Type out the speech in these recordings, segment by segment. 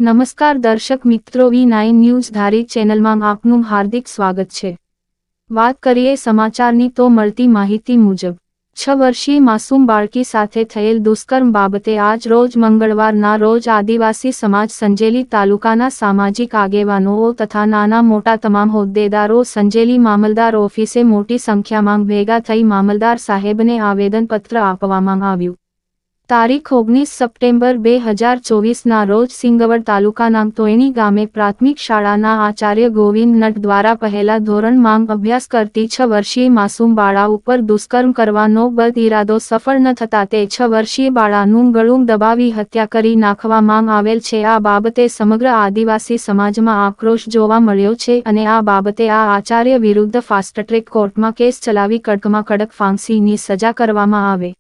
નમસ્કાર દર્શક મિત્રો, V9 ન્યૂઝ ધારી ચેનલમાં આપનું હાર્દિક સ્વાગત છે। વાત કરીએ સમાચારની તો મળતી માહિતી મુજબ 6 વર્ષીય માસૂમ બાળકી સાથે થયેલ દુષ્કર્મ બાબતે આજ રોજ મંગળવારના રોજ આદિવાસી સમાજ સંજેલી તાલુકાના સામાજિક આગેવાનો તથા નાના મોટા તમામ હોદ્દેદારો સંજેલી મામલદાર ઓફિસે મોટી સંખ્યામાં ભેગા થઈ મામલદાર સાહેબને આવેદનપત્ર આપવામાં આવ્યું। તારીખ 19 સપ્ટેમ્બર 2024ના રોજ સિંગવડ તાલુકાના તોયણી ગામે પ્રાથમિક શાળાના આચાર્ય ગોવિંદ નટ દ્વારા પહેલા ધોરણમાં અભ્યાસ કરતી 6 વર્ષીય માસૂમ બાળા ઉપર દુષ્કર્મ કરવાનો બદ ઇરાદો સફળ ન થતા તે 6 વર્ષીય બાળાનું ગળું દબાવી હત્યા કરી નાખવામાં આવેલ છે। આ બાબતે સમગ્ર આદિવાસી સમાજમાં આક્રોશ જોવા મળ્યો છે અને આ બાબતે આ આચાર્ય વિરુદ્ધ ફાસ્ટ ટ્રેક કોર્ટમાં કેસ ચલાવી કડકમાં કડક ફાંસીની સજા કરવામાં આવે।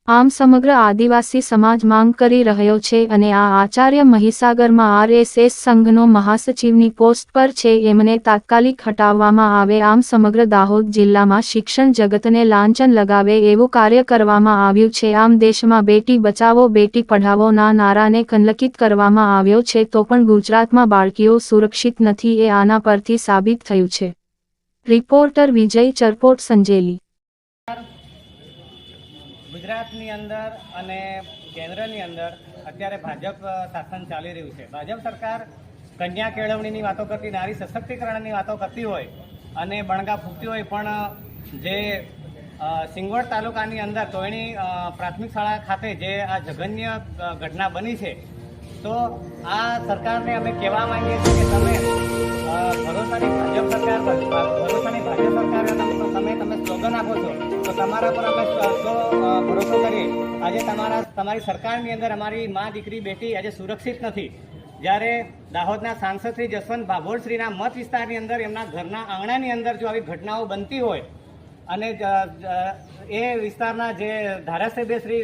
આમ સમગ્ર આદિવાસી સમાજ માંગ કરી રહ્યો છે અને આ આચાર્ય મહીસાગરમાં RSS સંઘનો મહાસચિવની પોસ્ટ પર છે એમને તાત્કાલિક હટાવવામાં આવે। આમ સમગ્ર દાહોદ જિલ્લામાં શિક્ષણ જગતને લાંછન લગાવે એવું કાર્ય કરવામાં આવ્યું છે। આમ દેશમાં બેટી બચાવો બેટી પઢાવોના નારાને કલંકિત કરવામાં આવ્યો છે તો પણ ગુજરાતમાં બાળકીઓ સુરક્ષિત નથી એ આના પરથી સાબિત થયું છે। રિપોર્ટર વિજય ચરપોટ, સંજેલી। ગુજરાતની અંદર અને કેન્દ્રની અંદર અત્યારે ભાજપ શાસન ચાલી રહ્યું છે। ભાજપ સરકાર કન્યા કેળવણીની વાતો કરતી, નારી સશક્તિકરણની વાતો કરતી હોય અને બણગા ફૂંકતી હોય, પણ જે સિંગવડ તાલુકાની અંદર તોયણી પ્રાથમિક શાળા ખાતે જે આ જઘન્ય ઘટના બની છે, તો આ સરકારને અમે કહેવા માંગીએ છીએ કે તમે ભરોસાની ભાજપ સરકાર તમે સ્લોગન આપો છો તો તમારા પર અમે ભરોસો કરીએ। આજે તમારી સરકારની અંદર અમારી મા દીકરી બેટી આજે સુરક્ષિત નથી। જ્યારે દાહોદના સાંસદ શ્રી જસવંત ભાભોરશ્રીના મત વિસ્તારની અંદર એમના ઘરના આંગણાની અંદર જો આવી ઘટનાઓ બનતી હોય અને એ વિસ્તારના જે ધારાસભ્ય શ્રી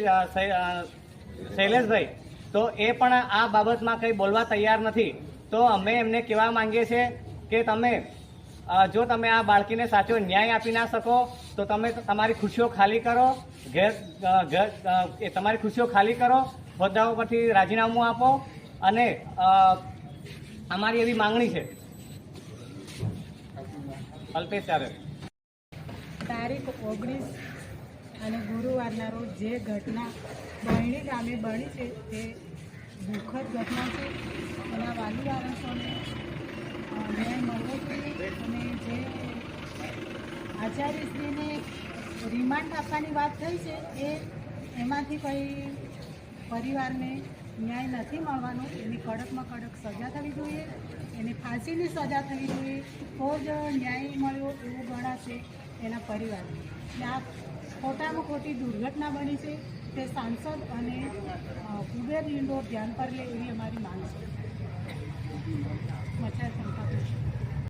શૈલેષભાઈ તો એ પણ આ બાબતમાં કંઈ બોલવા તૈયાર નથી। તો અમે એમને કહેવા માંગીએ છીએ કે તમે જો તમે આ બાળકીને સાચો ન્યાય આપી ના શકો તો તમે તમારી ખુશીઓ ખાલી કરો, તમારી ખુશીઓ ખાલી કરો, હોદ્દાઓ પરથી રાજીનામું આપો અને અમારી એવી માંગણી છે। અલ્પેશ ચારે તારીખ 19 અને ગુરુવારના રોજ જે ઘટના તોયણી ગામે બની છે તે દુઃખદ ઘટના છે। એના વાલી વારસોને ન્યાય મળવો જોઈએ અને જે આચાર્યશ્રીને રિમાન્ડ આપવાની વાત થઈ છે એમાંથી કંઈ પરિવારને ન્યાય નથી મળવાનો। એની કડકમાં કડક સજા થવી જોઈએ, એને ફાંસીની સજા થવી જોઈએ તો જ ન્યાય મળ્યો એવું ગણાશે એના પરિવારને। અને આ ખોટામાં ખોટી દુર્ઘટના બની છે તે સાંસદ અને કુબેર ઇન્ડોર ધ્યાન પર લે એવી અમારી માંગ છે। મચાર સંસ્થા